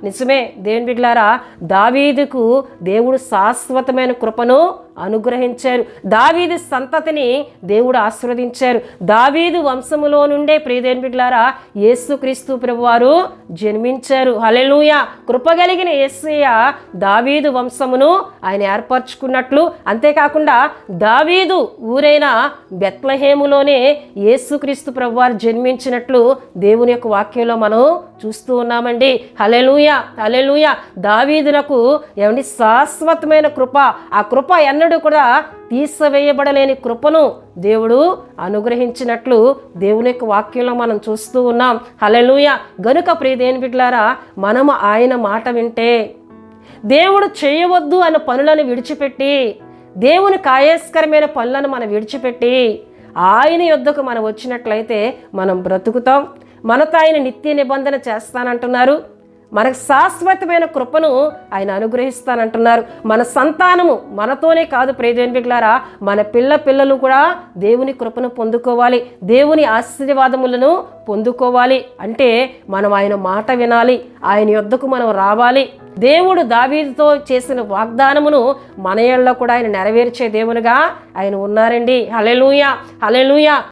నిజమే దేవుని బిడ్డలారా, దావీదుకు దేవుడు శాశ్వతమైన కృపను అనుగ్రహించారు. దావీదు సంతతిని దేవుడు ఆశీర్వదించారు. దావీదు వంశములో నుండే ప్రియదేవుని బిడ్డలారా యేసుక్రీస్తు ప్రభువారు జన్మించారు. హల్లెలూయా. కృపగలిగిన యేసయ్య దావీదు వంశమును ఆయన ఏర్పరచుకున్నట్లు, అంతేకాకుండా దావీదు ఊరైన బెత్లెహేములోనే యేసుక్రీస్తు ప్రభువారు జన్మించినట్లు దేవుని యొక్క వాక్యంలో మనం చూస్తూ ఉన్నామండి. హల్లెలూయా, హల్లెలూయా. దావీదునకు ఏమండి శాశ్వతమైన కృప, ఆ కృప ఎన్నడూ కూడా తీసివేయబడలేని కృపను దేవుడు అనుగ్రహించినట్లు దేవుని యొక్క వాక్యంలో మనం చూస్తూ ఉన్నాం. హల్లెలూయా. గనుక ప్రియదేవుని బిడ్డలారా, మనము ఆయన మాట వింటే, దేవుడు చేయవద్దు అన్న పనులను విడిచిపెట్టి, దేవుని కాయేస్కరమైన పనులను మనం విడిచిపెట్టి ఆయన యొద్దకు మనం వచ్చినట్లయితే మనం బ్రతుకుతాం. మనతో ఆయన నిత్య నిబంధన చేస్తానంటున్నారు. మనకు శాశ్వతమైన కృపను ఆయన అనుగ్రహిస్తానంటున్నారు. మన సంతానము మనతోనే కాదు ప్రియదేవుని బిడ్డలారా, మన పిల్లలు కూడా దేవుని కృపను పొందుకోవాలి, దేవుని ఆశీర్వాదములను పొందుకోవాలి. అంటే మనం ఆయన మాట వినాలి, ఆయన యొద్దకు మనం రావాలి. దేవుడు దావీదుతో చేసిన వాగ్దానమును మన యేళ్ళలో కూడా ఆయన నెరవేర్చే దేవునిగా ఆయన ఉన్నారండి. హల్లెలూయా, హల్లెలూయా.